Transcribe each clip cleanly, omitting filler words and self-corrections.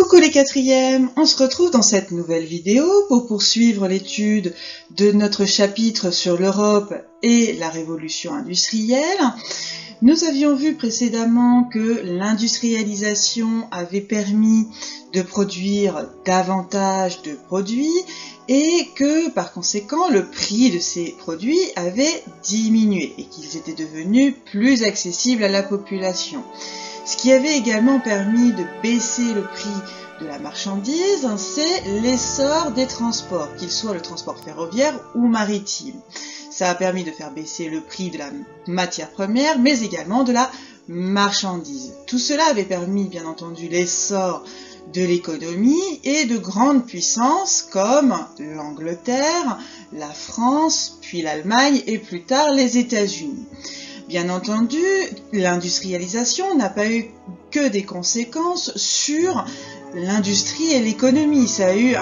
Coucou les quatrièmes, on se retrouve dans cette nouvelle vidéo pour poursuivre l'étude de notre chapitre sur l'Europe et la révolution industrielle. Nous avions vu précédemment que l'industrialisation avait permis de produire davantage de produits et que par conséquent le prix de ces produits avait diminué et qu'ils étaient devenus plus accessibles à la population. Ce qui avait également permis de baisser le prix de la marchandise, c'est l'essor des transports, qu'ils soient le transport ferroviaire ou maritime. Ça a permis de faire baisser le prix de la matière première, mais également de la marchandise. Tout cela avait permis, bien entendu, l'essor de l'économie et de grandes puissances comme l'Angleterre, la France, puis l'Allemagne et plus tard les États-Unis. Bien entendu, l'industrialisation n'a pas eu que des conséquences sur l'industrie et l'économie. Ça a eu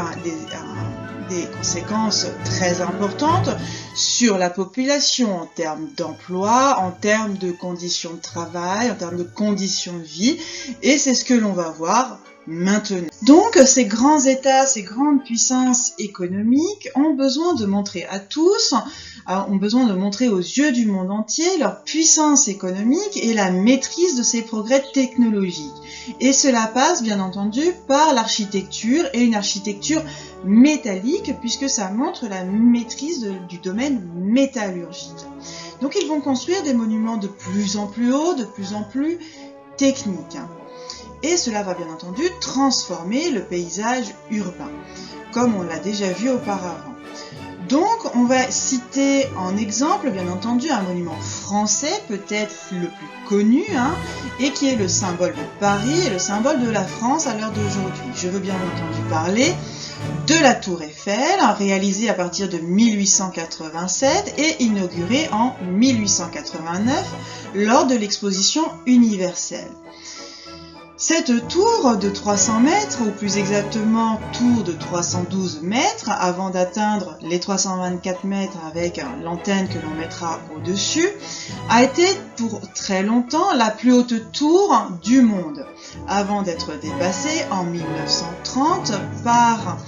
des conséquences très importantes sur la population en termes d'emploi, en termes de conditions de travail, en termes de conditions de vie, et c'est ce que l'on va voir maintenant. Donc, ces grands États, ces grandes puissances économiques ont besoin de montrer à tous, ont besoin de montrer aux yeux du monde entier leur puissance économique et la maîtrise de ces progrès technologiques. Et cela passe, bien entendu, par l'architecture et une architecture métallique, puisque ça montre la maîtrise du domaine métallurgique. Donc, ils vont construire des monuments de plus en plus hauts, de plus en plus techniques. Et cela va bien entendu transformer le paysage urbain, comme on l'a déjà vu auparavant. Donc, on va citer en exemple, bien entendu, un monument français, peut-être le plus connu, et qui est le symbole de Paris et le symbole de la France à l'heure d'aujourd'hui. Je veux bien entendu parler de la Tour Eiffel, réalisée à partir de 1887 et inaugurée en 1889 lors de l'exposition universelle. Cette tour de 300 mètres, ou plus exactement tour de 312 mètres, avant d'atteindre les 324 mètres avec l'antenne que l'on mettra au-dessus, a été pour très longtemps la plus haute tour du monde, avant d'être dépassée en 1930 par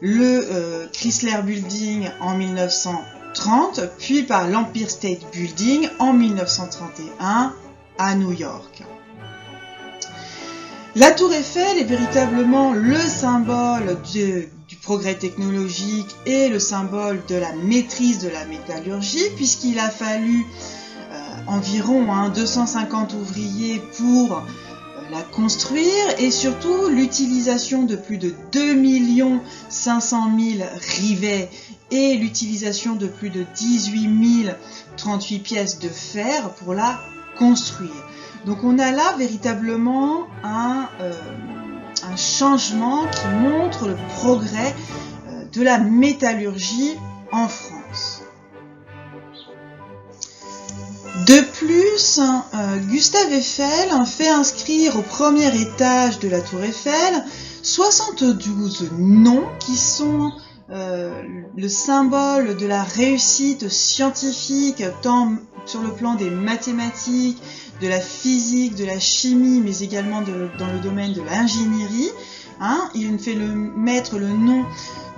le Chrysler Building en 1930, puis par l'Empire State Building en 1931 à New York. La Tour Eiffel est véritablement le symbole du progrès technologique et le symbole de la maîtrise de la métallurgie, puisqu'il a fallu environ 250 ouvriers pour la construire, et surtout l'utilisation de plus de 2 500 000 rivets et l'utilisation de plus de 18 038 pièces de fer pour la construire. Donc on a là véritablement un changement qui montre le progrès de la métallurgie en France. De plus, Gustave Eiffel fait inscrire au premier étage de la Tour Eiffel 72 noms qui sont le symbole de la réussite scientifique tant sur le plan des mathématiques, de la physique, de la chimie, mais également dans le domaine de l'ingénierie. Il fait mettre le nom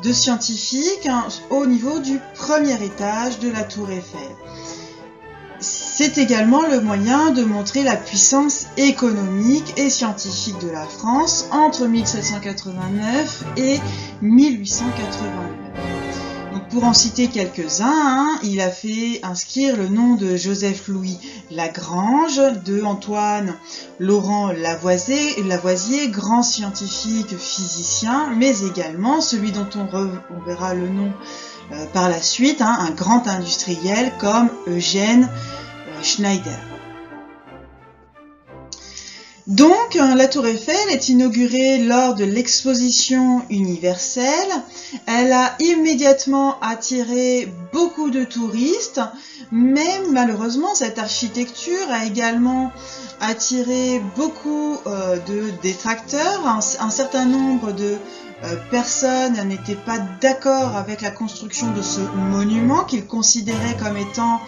de scientifique au niveau du premier étage de la Tour Eiffel. C'est également le moyen de montrer la puissance économique et scientifique de la France entre 1789 et 1889. Donc pour en citer quelques-uns, il a fait inscrire le nom de Joseph-Louis Lagrange, de Antoine Laurent Lavoisier, grand scientifique physicien, mais également celui dont on verra le nom par la suite, un grand industriel comme Eugène Schneider. Donc, la Tour Eiffel est inaugurée lors de l'exposition universelle. Elle a immédiatement attiré beaucoup de touristes, mais malheureusement, cette architecture a également attiré beaucoup de détracteurs. Un certain nombre de personne n'était pas d'accord avec la construction de ce monument qu'il considérait comme étant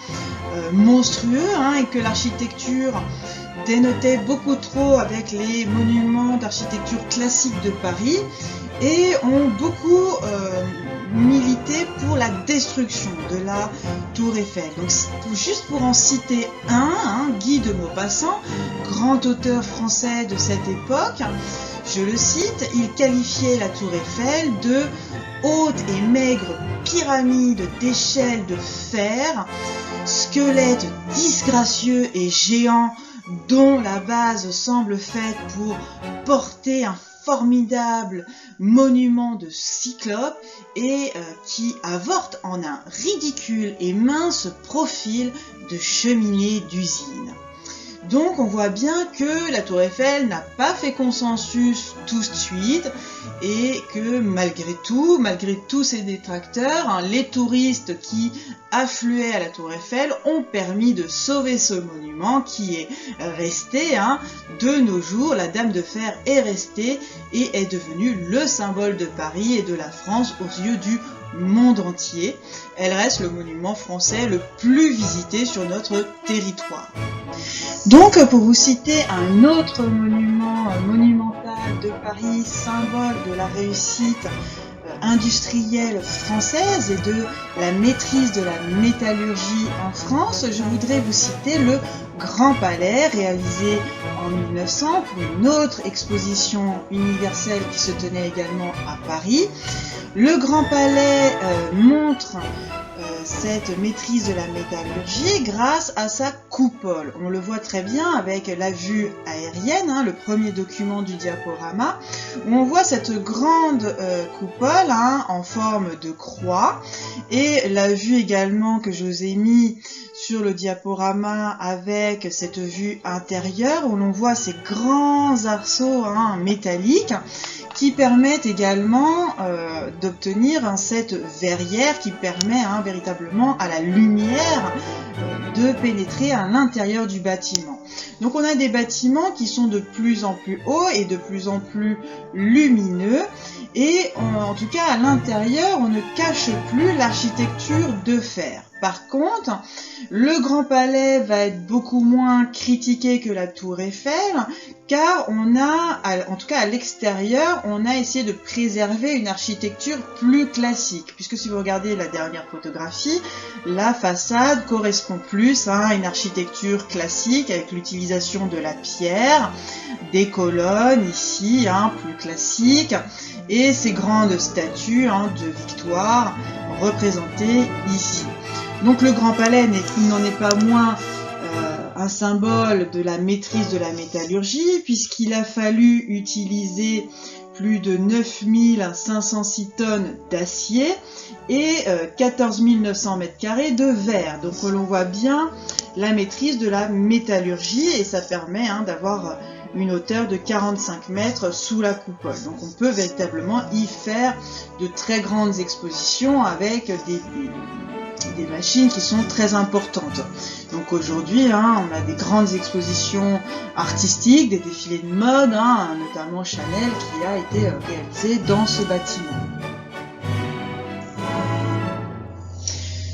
monstrueux, hein, et que l'architecture dénotait beaucoup trop avec les monuments d'architecture classique de Paris, et ont beaucoup milité pour la destruction de la Tour Eiffel. Donc juste pour en citer un, Guy de Maupassant, grand auteur français de cette époque, je le cite, il qualifiait la Tour Eiffel de haute et maigre pyramide d'échelles de fer, squelette disgracieux et géant dont la base semble faite pour porter un formidable monument de cyclope et qui avorte en un ridicule et mince profil de cheminée d'usine. Donc on voit bien que la Tour Eiffel n'a pas fait consensus tout de suite et que malgré tous ses détracteurs, hein, les touristes qui affluaient à la Tour Eiffel ont permis de sauver ce monument qui est resté, hein, de nos jours. La Dame de Fer est restée et est devenue le symbole de Paris et de la France aux yeux du monde entier. Elle reste le monument français le plus visité sur notre territoire. Donc, pour vous citer un autre monument monumental de Paris, symbole de la réussite industrielle française et de la maîtrise de la métallurgie en France, je voudrais vous citer le Grand Palais, réalisé en 1900 pour une autre exposition universelle qui se tenait également à Paris. Le Grand Palais montre cette maîtrise de la métallurgie grâce à sa coupole. On le voit très bien avec la vue aérienne, hein, le premier document du diaporama, où on voit cette grande coupole, hein, en forme de croix, et la vue également que je vous ai mis sur le diaporama avec cette vue intérieure où l'on voit ces grands arceaux, hein, métalliques qui permettent également d'obtenir cette verrière qui permet, hein, véritablement à la lumière de pénétrer à l'intérieur du bâtiment. Donc on a des bâtiments qui sont de plus en plus hauts et de plus en plus lumineux, et en tout cas à l'intérieur on ne cache plus l'architecture de fer. Par contre, le Grand Palais va être beaucoup moins critiqué que la Tour Eiffel, car on a, en tout cas à l'extérieur, on a essayé de préserver une architecture plus classique, puisque si vous regardez la dernière photographie, la façade correspond plus à une architecture classique avec l'utilisation de la pierre, des colonnes ici, hein, plus classiques, et ces grandes statues, hein, de victoire représentées ici. Donc le Grand Palais n'en est pas moins un symbole de la maîtrise de la métallurgie, puisqu'il a fallu utiliser plus de 9506 tonnes d'acier et 14 900 m² de verre. Donc l'on voit bien la maîtrise de la métallurgie, et ça permet, hein, d'avoir une hauteur de 45 mètres sous la coupole. Donc on peut véritablement y faire de très grandes expositions avec des machines qui sont très importantes. Donc aujourd'hui, hein, on a des grandes expositions artistiques, des défilés de mode, hein, notamment Chanel qui a été réalisé dans ce bâtiment.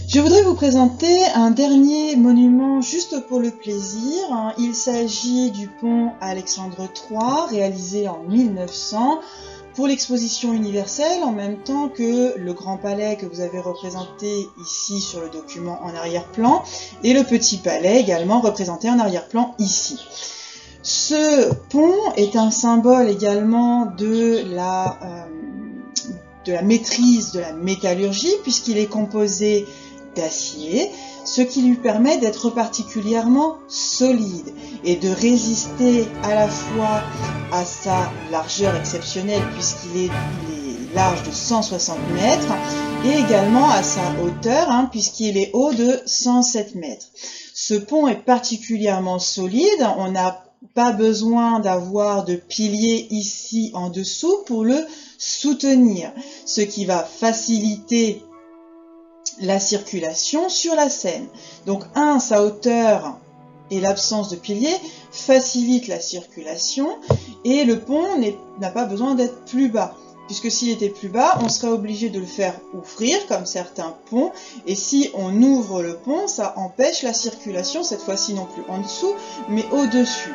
Je voudrais vous présenter un dernier monument juste pour le plaisir. Il s'agit du pont Alexandre III, réalisé en 1900 pour l'exposition universelle, en même temps que le Grand Palais que vous avez représenté ici sur le document en arrière-plan, et le Petit Palais également représenté en arrière-plan ici. Ce pont est un symbole également de la maîtrise de la métallurgie, puisqu'il est composé d'acier, ce qui lui permet d'être particulièrement solide et de résister à la fois à sa largeur exceptionnelle, puisqu'il est large de 160 mètres, et également à sa hauteur, hein, puisqu'il est haut de 107 mètres. Ce pont est particulièrement solide, on n'a pas besoin d'avoir de piliers ici en dessous pour le soutenir, ce qui va faciliter la circulation sur la Seine. Donc sa hauteur et l'absence de piliers facilitent la circulation, et le pont n'a pas besoin d'être plus bas. puisque s'il était plus bas, on serait obligé de le faire ouvrir, comme certains ponts, et si on ouvre le pont, ça empêche la circulation, cette fois-ci non plus en dessous, mais au-dessus.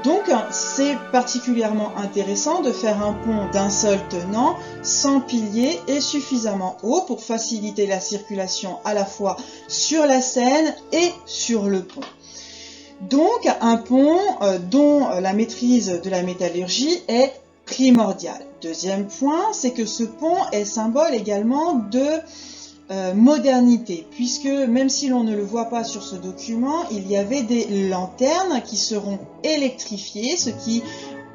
Donc c'est particulièrement intéressant de faire un pont d'un seul tenant, sans piliers et suffisamment haut pour faciliter la circulation à la fois sur la Seine et sur le pont. Donc un pont dont la maîtrise de la métallurgie est primordiale. Deuxième point, c'est que ce pont est symbole également de modernité, puisque même si l'on ne le voit pas sur ce document, il y avait des lanternes qui seront électrifiées, ce qui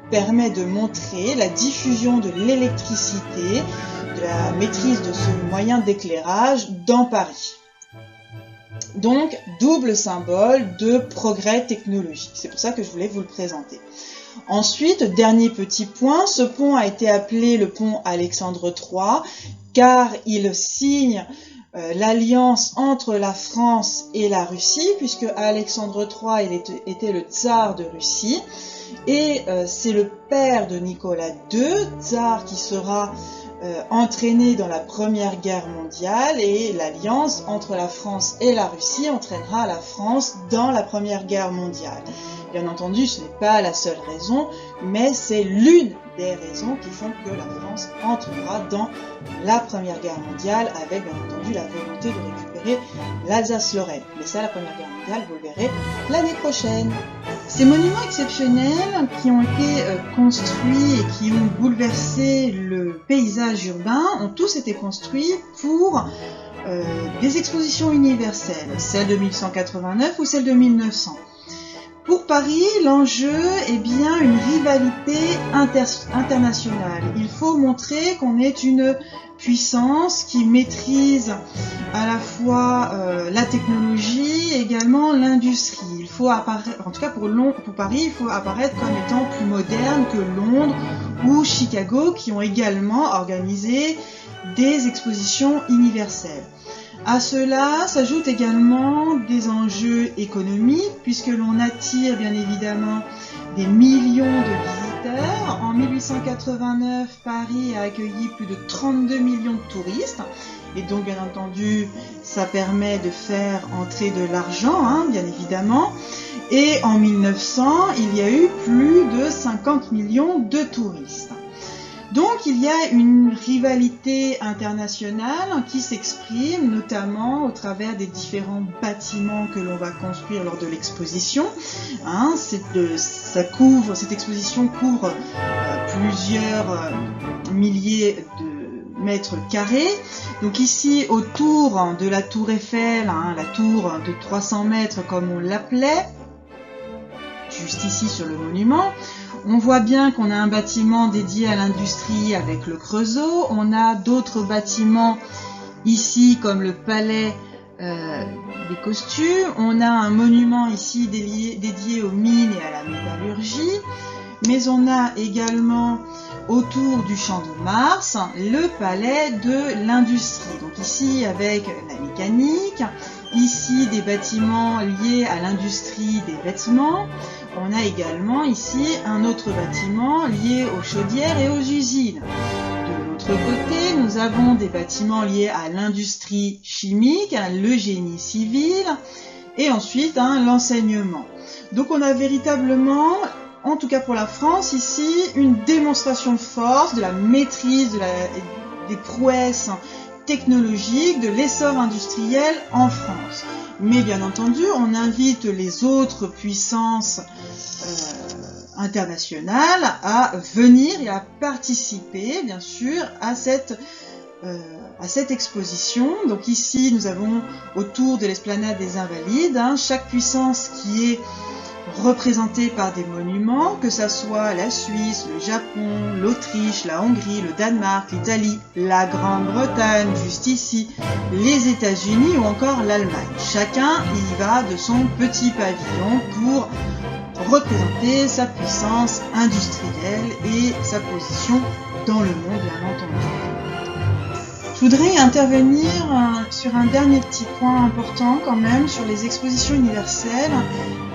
permet de montrer la diffusion de l'électricité, de la maîtrise de ce moyen d'éclairage dans Paris. Donc, double symbole de progrès technologique. C'est pour ça que je voulais vous le présenter. Ensuite, dernier petit point, ce pont a été appelé le pont Alexandre III, car il signe l'alliance entre la France et la Russie, puisque Alexandre III il était le tsar de Russie, et c'est le père de Nicolas II, tsar qui sera entraîné dans la Première Guerre mondiale, et l'alliance entre la France et la Russie entraînera la France dans la Première Guerre mondiale. Bien entendu, ce n'est pas la seule raison, mais c'est l'une des raisons qui font que la France entrera dans la Première Guerre mondiale, avec bien entendu la volonté de récupérer l'Alsace-Lorraine. Mais ça, la Première Guerre mondiale, vous le verrez l'année prochaine. Ces monuments exceptionnels qui ont été construits et qui ont bouleversé le paysage urbain ont tous été construits pour des expositions universelles, celle de 1189 ou celle de 1900. Pour Paris, l'enjeu est bien une rivalité internationale. Il faut montrer qu'on est une puissance qui maîtrise à la fois la technologie et également l'industrie. Il faut apparaître, en tout cas pour Paris, il faut apparaître comme étant plus moderne que Londres ou Chicago, qui ont également organisé des expositions universelles. À cela s'ajoutent également des enjeux économiques, puisque l'on attire bien évidemment des millions de visiteurs. En 1889, Paris a accueilli plus de 32 millions de touristes, et donc bien entendu, ça permet de faire entrer de l'argent, bien évidemment. Et en 1900, il y a eu plus de 50 millions de touristes. Donc il y a une rivalité internationale qui s'exprime notamment au travers des différents bâtiments que l'on va construire lors de l'exposition. Cette exposition couvre plusieurs milliers de mètres carrés. Donc ici, autour de la tour Eiffel, la tour de 300 mètres comme on l'appelait, juste ici sur le monument, on voit bien qu'on a un bâtiment dédié à l'industrie avec le Creusot. On a d'autres bâtiments ici comme le palais des costumes. On a un monument ici dédié aux mines et à la métallurgie. Mais on a également autour du Champ de Mars le palais de l'industrie. Donc ici avec la mécanique, ici des bâtiments liés à l'industrie des vêtements. On a également ici un autre bâtiment lié aux chaudières et aux usines. De l'autre côté, nous avons des bâtiments liés à l'industrie chimique, le génie civil et ensuite l'enseignement. Donc on a véritablement, en tout cas pour la France ici, une démonstration de force, de la maîtrise des prouesses technologiques, de l'essor industriel en France. Mais bien entendu, on invite les autres puissances internationales à venir et à participer, bien sûr, à cette exposition. Donc ici, nous avons autour de l'esplanade des Invalides, chaque puissance qui est représentée par des monuments, que ça soit la Suisse, le Japon, l'Autriche, la Hongrie, le Danemark, l'Italie, la Grande-Bretagne, juste ici, les États-Unis ou encore l'Allemagne. Chacun y va de son petit pavillon pour représenter sa puissance industrielle et sa position dans le monde, bien entendu. Je voudrais intervenir sur un dernier petit point important quand même, sur les expositions universelles.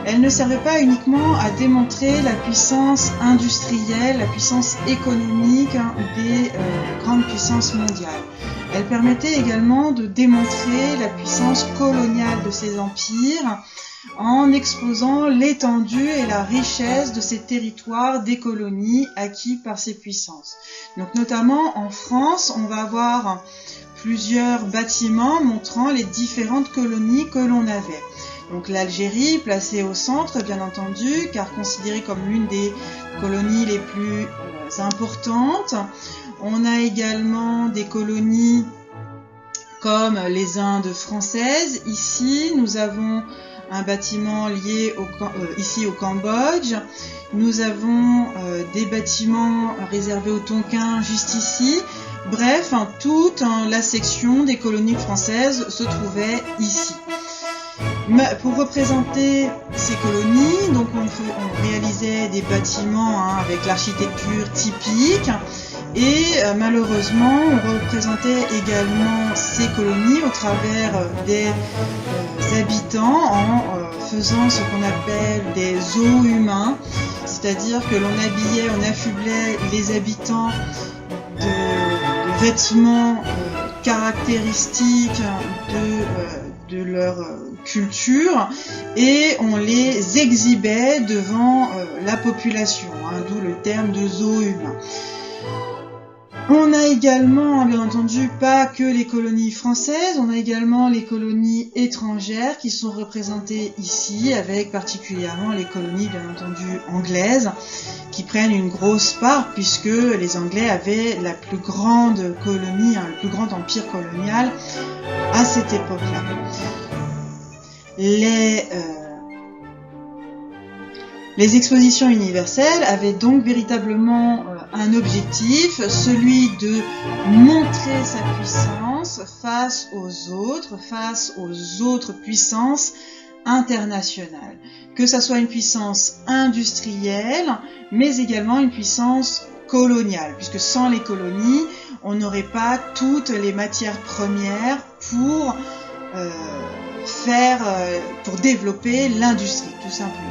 elle ne servait pas uniquement à démontrer la puissance industrielle, la puissance économique des grandes puissances mondiales. Elle permettait également de démontrer la puissance coloniale de ces empires en exposant l'étendue et la richesse de ces territoires des colonies acquis par ces puissances. Donc notamment en France, on va avoir plusieurs bâtiments montrant les différentes colonies que l'on avait. Donc l'Algérie, placée au centre, bien entendu, car considérée comme l'une des colonies les plus importantes. On a également des colonies comme les Indes françaises. Ici, nous avons un bâtiment lié ici au Cambodge. Nous avons des bâtiments réservés aux Tonkin juste ici. Bref, toute la section des colonies françaises se trouvait ici. Pour représenter ces colonies, donc on réalisait des bâtiments avec l'architecture typique et malheureusement on représentait également ces colonies au travers des habitants en faisant ce qu'on appelle des zoos humains, c'est-à-dire que l'on habillait, on affublait les habitants de vêtements caractéristiques de leur culture et on les exhibait devant la population, d'où le terme de zoo humain. On a également, bien entendu, pas que les colonies françaises, on a également les colonies étrangères qui sont représentées ici, avec particulièrement les colonies, bien entendu, anglaises, qui prennent une grosse part puisque les Anglais avaient la plus grande colonie, le plus grand empire colonial à cette époque-là. Les expositions universelles avaient donc véritablement un objectif, celui de montrer sa puissance face aux autres puissances internationales. Que ça soit une puissance industrielle, mais également une puissance coloniale, puisque sans les colonies, on n'aurait pas toutes les matières premières pour développer l'industrie, tout simplement.